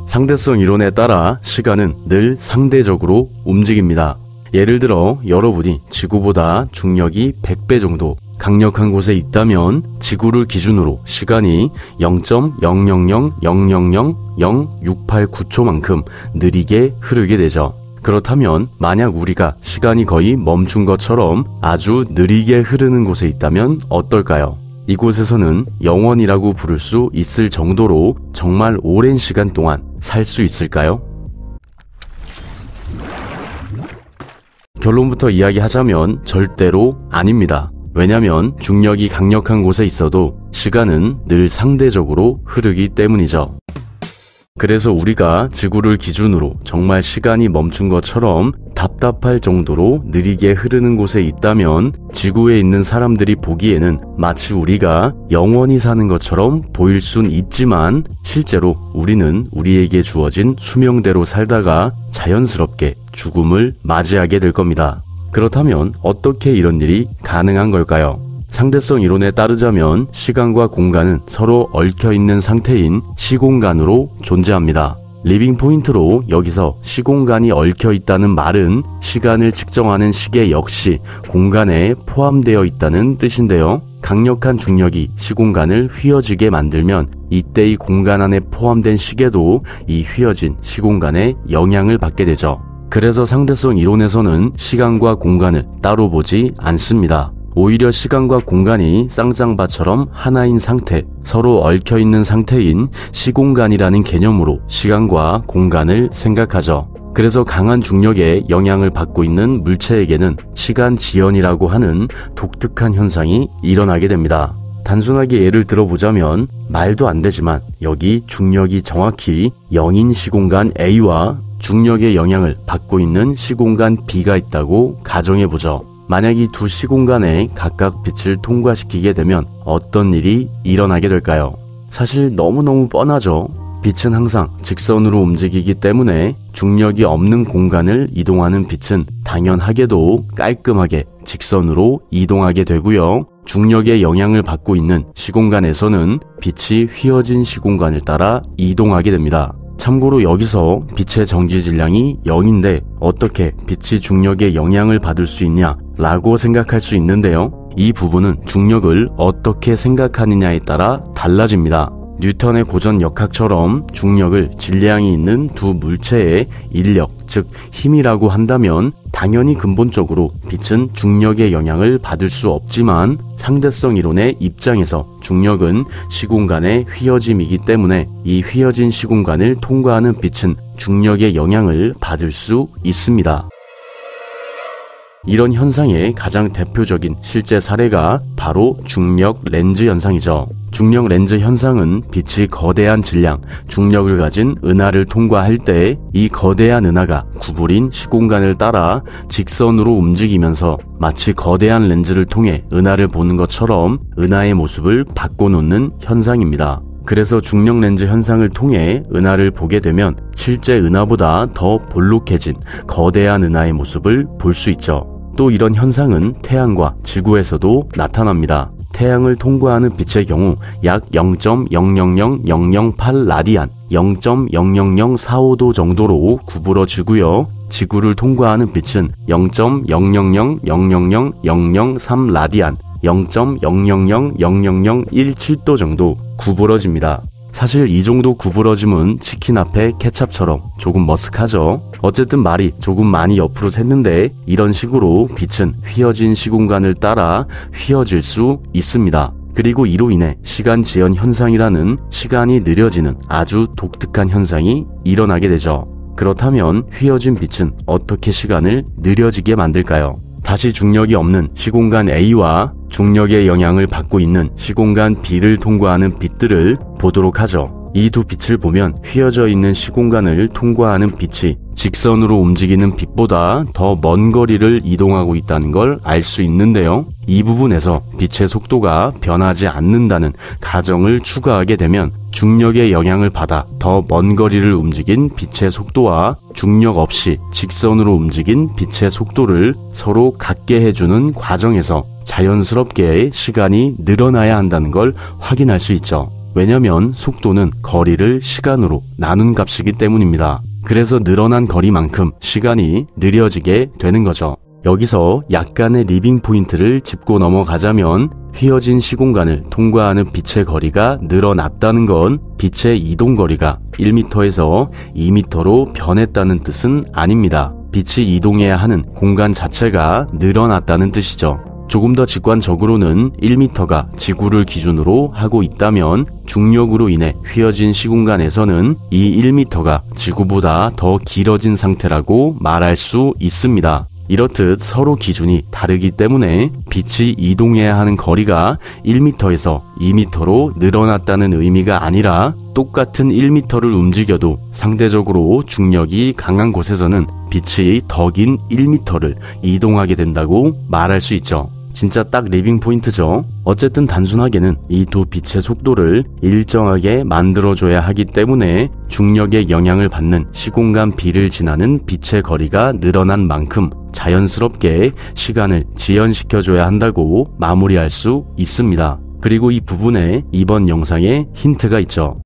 상대성 이론에 따라 시간은 늘 상대적으로 움직입니다. 예를 들어 여러분이 지구보다 중력이 100배 정도 강력한 곳에 있다면 지구를 기준으로 시간이 0.000000689초만큼 느리게 흐르게 되죠. 그렇다면 만약 우리가 시간이 거의 멈춘 것처럼 아주 느리게 흐르는 곳에 있다면 어떨까요? 이곳에서는 영원이라고 부를 수 있을 정도로 정말 오랜 시간 동안 살 수 있을까요? 결론부터 이야기하자면 절대로 아닙니다. 왜냐면 중력이 강력한 곳에 있어도 시간은 늘 상대적으로 흐르기 때문이죠. 그래서 우리가 지구를 기준으로 정말 시간이 멈춘 것처럼 답답할 정도로 느리게 흐르는 곳에 있다면 지구에 있는 사람들이 보기에는 마치 우리가 영원히 사는 것처럼 보일 순 있지만 실제로 우리는 우리에게 주어진 수명대로 살다가 자연스럽게 죽음을 맞이하게 될 겁니다. 그렇다면 어떻게 이런 일이 가능한 걸까요? 상대성 이론에 따르자면 시간과 공간은 서로 얽혀있는 상태인 시공간으로 존재합니다. 리빙 포인트로 여기서 시공간이 얽혀있다는 말은 시간을 측정하는 시계 역시 공간에 포함되어 있다는 뜻인데요. 강력한 중력이 시공간을 휘어지게 만들면 이때 이 공간 안에 포함된 시계도 이 휘어진 시공간에 영향을 받게 되죠. 그래서 상대성 이론에서는 시간과 공간을 따로 보지 않습니다. 오히려 시간과 공간이 쌍쌍바처럼 하나인 상태, 서로 얽혀있는 상태인 시공간이라는 개념으로 시간과 공간을 생각하죠. 그래서 강한 중력에 영향을 받고 있는 물체에게는 시간 지연이라고 하는 독특한 현상이 일어나게 됩니다. 단순하게 예를 들어보자면 말도 안 되지만 여기 중력이 정확히 0인 시공간 A와 중력의 영향을 받고 있는 시공간 B가 있다고 가정해보죠. 만약 이 두 시공간에 각각 빛을 통과시키게 되면 어떤 일이 일어나게 될까요? 사실 너무너무 뻔하죠. 빛은 항상 직선으로 움직이기 때문에 중력이 없는 공간을 이동하는 빛은 당연하게도 깔끔하게 직선으로 이동하게 되고요. 중력의 영향을 받고 있는 시공간에서는 빛이 휘어진 시공간을 따라 이동하게 됩니다. 참고로 여기서 빛의 정지 질량이 0인데 어떻게 빛이 중력의 영향을 받을 수 있냐 라고 생각할 수 있는데요. 이 부분은 중력을 어떻게 생각하느냐에 따라 달라집니다. 뉴턴의 고전 역학처럼 중력을 질량이 있는 두 물체의 인력, 즉 힘이라고 한다면 당연히 근본적으로 빛은 중력의 영향을 받을 수 없지만 상대성 이론의 입장에서 중력은 시공간의 휘어짐이기 때문에 이 휘어진 시공간을 통과하는 빛은 중력의 영향을 받을 수 있습니다. 이런 현상의 가장 대표적인 실제 사례가 바로 중력 렌즈 현상이죠. 중력 렌즈 현상은 빛이 거대한 질량, 중력을 가진 은하를 통과할 때 이 거대한 은하가 구부린 시공간을 따라 직선으로 움직이면서 마치 거대한 렌즈를 통해 은하를 보는 것처럼 은하의 모습을 바꿔놓는 현상입니다. 그래서 중력 렌즈 현상을 통해 은하를 보게 되면 실제 은하보다 더 볼록해진 거대한 은하의 모습을 볼 수 있죠. 또 이런 현상은 태양과 지구에서도 나타납니다. 태양을 통과하는 빛의 경우 약 0.000008 라디안, 0.00045도 정도로 구부러지고요. 지구를 통과하는 빛은 0.000000003 라디안, 0.0000017도 정도 구부러집니다. 사실 이 정도 구부러짐은 치킨 앞에 케찹처럼 조금 머쓱하죠. 어쨌든 말이 조금 많이 옆으로 샜는데 이런 식으로 빛은 휘어진 시공간을 따라 휘어질 수 있습니다. 그리고 이로 인해 시간 지연 현상이라는 시간이 느려지는 아주 독특한 현상이 일어나게 되죠. 그렇다면 휘어진 빛은 어떻게 시간을 느려지게 만들까요? 다시 중력이 없는 시공간 A와 중력의 영향을 받고 있는 시공간 B를 통과하는 빛들을 보도록 하죠. 이 두 빛을 보면 휘어져 있는 시공간을 통과하는 빛이 직선으로 움직이는 빛보다 더 먼 거리를 이동하고 있다는 걸 알 수 있는데요. 이 부분에서 빛의 속도가 변하지 않는다는 가정을 추가하게 되면 중력의 영향을 받아 더 먼 거리를 움직인 빛의 속도와 중력 없이 직선으로 움직인 빛의 속도를 서로 같게 해주는 과정에서 자연스럽게 시간이 늘어나야 한다는 걸 확인할 수 있죠. 왜냐면 속도는 거리를 시간으로 나눈 값이기 때문입니다. 그래서 늘어난 거리만큼 시간이 느려지게 되는 거죠. 여기서 약간의 리빙 포인트를 짚고 넘어가자면 휘어진 시공간을 통과하는 빛의 거리가 늘어났다는 건 빛의 이동 거리가 1m에서 2m로 변했다는 뜻은 아닙니다. 빛이 이동해야 하는 공간 자체가 늘어났다는 뜻이죠. 조금 더 직관적으로는 1m가 지구를 기준으로 하고 있다면 중력으로 인해 휘어진 시공간에서는 이 1m가 지구보다 더 길어진 상태라고 말할 수 있습니다. 이렇듯 서로 기준이 다르기 때문에 빛이 이동해야 하는 거리가 1m에서 2m로 늘어났다는 의미가 아니라 똑같은 1m를 움직여도 상대적으로 중력이 강한 곳에서는 빛이 더 긴 1m를 이동하게 된다고 말할 수 있죠. 진짜 딱 리빙 포인트죠. 어쨌든 단순하게는 이 두 빛의 속도를 일정하게 만들어줘야 하기 때문에 중력의 영향을 받는 시공간 B를 지나는 빛의 거리가 늘어난 만큼 자연스럽게 시간을 지연시켜줘야 한다고 마무리할 수 있습니다. 그리고 이 부분에 이번 영상에 힌트가 있죠.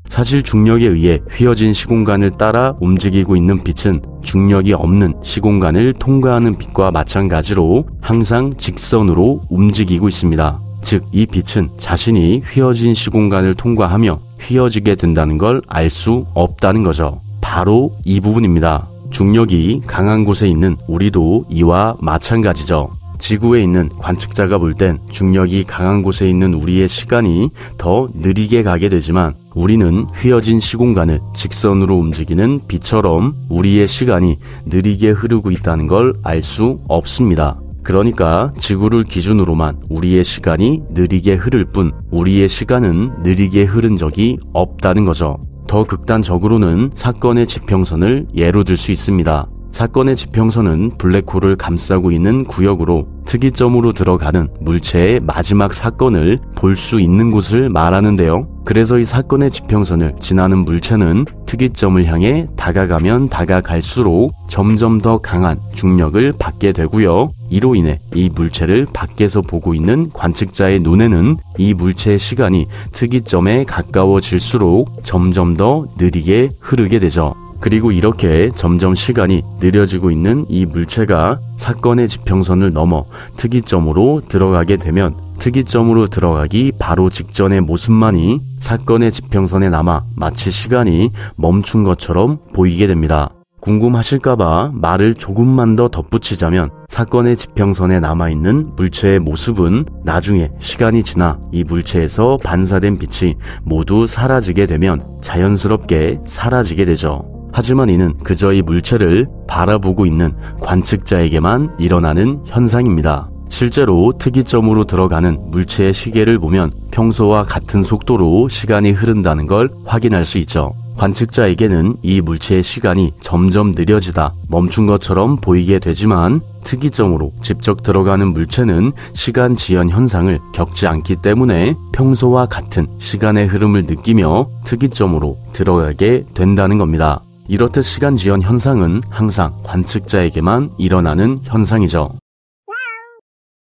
사실 중력에 의해 휘어진 시공간을 따라 움직이고 있는 빛은 중력이 없는 시공간을 통과하는 빛과 마찬가지로 항상 직선으로 움직이고 있습니다. 즉, 이 빛은 자신이 휘어진 시공간을 통과하며 휘어지게 된다는 걸 알 수 없다는 거죠. 바로 이 부분입니다. 중력이 강한 곳에 있는 우리도 이와 마찬가지죠. 지구에 있는 관측자가 볼 땐 중력이 강한 곳에 있는 우리의 시간이 더 느리게 가게 되지만 우리는 휘어진 시공간을 직선으로 움직이는 빛처럼 우리의 시간이 느리게 흐르고 있다는 걸 알 수 없습니다. 그러니까 지구를 기준으로만 우리의 시간이 느리게 흐를 뿐 우리의 시간은 느리게 흐른 적이 없다는 거죠. 더 극단적으로는 사건의 지평선을 예로 들 수 있습니다. 사건의 지평선은 블랙홀을 감싸고 있는 구역으로 특이점으로 들어가는 물체의 마지막 사건을 볼 수 있는 곳을 말하는데요. 그래서 이 사건의 지평선을 지나는 물체는 특이점을 향해 다가가면 다가갈수록 점점 더 강한 중력을 받게 되고요. 이로 인해 이 물체를 밖에서 보고 있는 관측자의 눈에는 이 물체의 시간이 특이점에 가까워질수록 점점 더 느리게 흐르게 되죠. 그리고 이렇게 점점 시간이 느려지고 있는 이 물체가 사건의 지평선을 넘어 특이점으로 들어가게 되면 특이점으로 들어가기 바로 직전의 모습만이 사건의 지평선에 남아 마치 시간이 멈춘 것처럼 보이게 됩니다. 궁금하실까봐 말을 조금만 더 덧붙이자면 사건의 지평선에 남아있는 물체의 모습은 나중에 시간이 지나 이 물체에서 반사된 빛이 모두 사라지게 되면 자연스럽게 사라지게 되죠. 하지만 이는 그저 이 물체를 바라보고 있는 관측자에게만 일어나는 현상입니다. 실제로 특이점으로 들어가는 물체의 시계를 보면 평소와 같은 속도로 시간이 흐른다는 걸 확인할 수 있죠. 관측자에게는 이 물체의 시간이 점점 느려지다 멈춘 것처럼 보이게 되지만 특이점으로 직접 들어가는 물체는 시간 지연 현상을 겪지 않기 때문에 평소와 같은 시간의 흐름을 느끼며 특이점으로 들어가게 된다는 겁니다. 이렇듯 시간 지연 현상은 항상 관측자에게만 일어나는 현상이죠.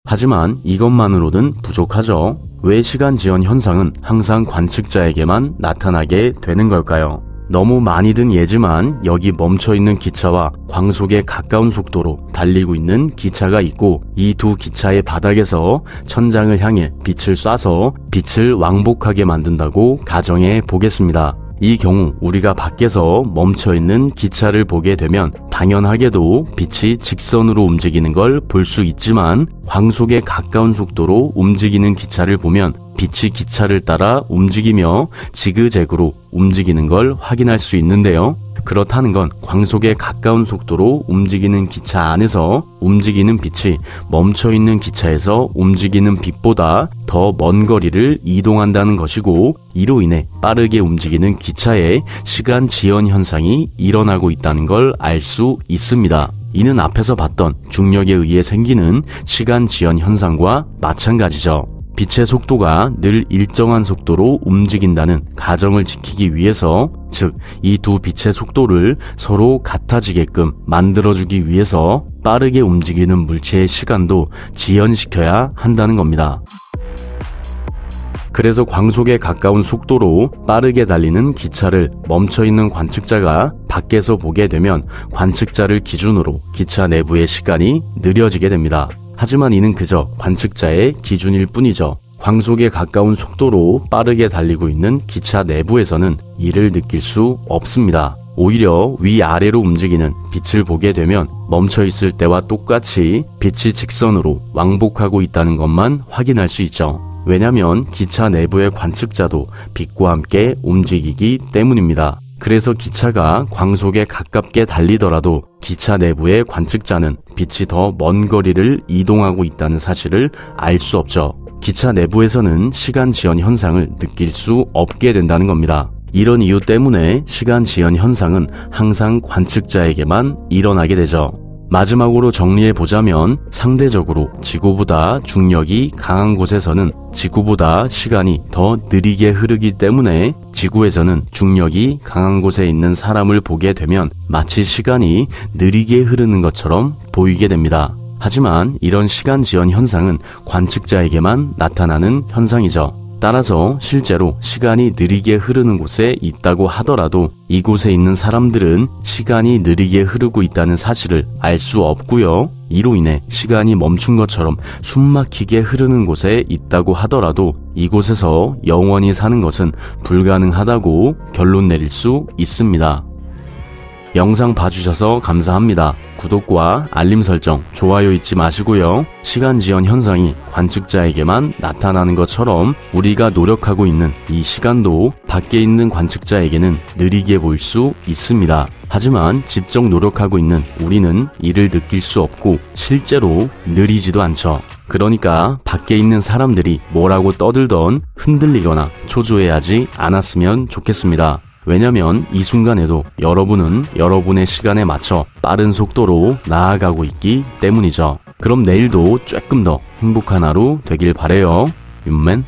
하지만 이것만으로는 부족하죠. 왜 시간 지연 현상은 항상 관측자에게만 나타나게 되는 걸까요? 너무 많이 든 예지만 여기 멈춰있는 기차와 광속에 가까운 속도로 달리고 있는 기차가 있고 이 두 기차의 바닥에서 천장을 향해 빛을 쏴서 빛을 왕복하게 만든다고 가정해 보겠습니다. 이 경우 우리가 밖에서 멈춰있는 기차를 보게 되면 당연하게도 빛이 직선으로 움직이는 걸 볼 수 있지만 광속에 가까운 속도로 움직이는 기차를 보면 빛이 기차를 따라 움직이며 지그재그로 움직이는 걸 확인할 수 있는데요. 그렇다는 건 광속에 가까운 속도로 움직이는 기차 안에서 움직이는 빛이 멈춰있는 기차에서 움직이는 빛보다 더 먼 거리를 이동한다는 것이고 이로 인해 빠르게 움직이는 기차에 시간 지연 현상이 일어나고 있다는 걸 알 수 있습니다. 이는 앞에서 봤던 중력에 의해 생기는 시간 지연 현상과 마찬가지죠. 빛의 속도가 늘 일정한 속도로 움직인다는 가정을 지키기 위해서, 즉 이 두 빛의 속도를 서로 같아지게끔 만들어주기 위해서 빠르게 움직이는 물체의 시간도 지연시켜야 한다는 겁니다. 그래서 광속에 가까운 속도로 빠르게 달리는 기차를 멈춰있는 관측자가 밖에서 보게 되면 관측자를 기준으로 기차 내부의 시간이 느려지게 됩니다. 하지만 이는 그저 관측자의 기준일 뿐이죠. 광속에 가까운 속도로 빠르게 달리고 있는 기차 내부에서는 이를 느낄 수 없습니다. 오히려 위아래로 움직이는 빛을 보게 되면 멈춰있을 때와 똑같이 빛이 직선으로 왕복하고 있다는 것만 확인할 수 있죠. 왜냐하면 기차 내부의 관측자도 빛과 함께 움직이기 때문입니다. 그래서 기차가 광속에 가깝게 달리더라도 기차 내부의 관측자는 빛이 더 먼 거리를 이동하고 있다는 사실을 알 수 없죠. 기차 내부에서는 시간 지연 현상을 느낄 수 없게 된다는 겁니다. 이런 이유 때문에 시간 지연 현상은 항상 관측자에게만 일어나게 되죠. 마지막으로 정리해보자면 상대적으로 지구보다 중력이 강한 곳에서는 지구보다 시간이 더 느리게 흐르기 때문에 지구에서는 중력이 강한 곳에 있는 사람을 보게 되면 마치 시간이 느리게 흐르는 것처럼 보이게 됩니다. 하지만 이런 시간 지연 현상은 관측자에게만 나타나는 현상이죠. 따라서 실제로 시간이 느리게 흐르는 곳에 있다고 하더라도 이곳에 있는 사람들은 시간이 느리게 흐르고 있다는 사실을 알 수 없고요. 이로 인해 시간이 멈춘 것처럼 숨막히게 흐르는 곳에 있다고 하더라도 이곳에서 영원히 사는 것은 불가능하다고 결론 내릴 수 있습니다. 영상 봐주셔서 감사합니다. 구독과 알림 설정, 좋아요 잊지 마시고요. 시간 지연 현상이 관측자에게만 나타나는 것처럼 우리가 노력하고 있는 이 시간도 밖에 있는 관측자에게는 느리게 보일 수 있습니다. 하지만 직접 노력하고 있는 우리는 이를 느낄 수 없고 실제로 느리지도 않죠. 그러니까 밖에 있는 사람들이 뭐라고 떠들던 흔들리거나 초조해하지 않았으면 좋겠습니다. 왜냐면 이 순간에도 여러분은 여러분의 시간에 맞춰 빠른 속도로 나아가고 있기 때문이죠. 그럼 내일도 조금 더 행복한 하루 되길 바래요. 윤맨.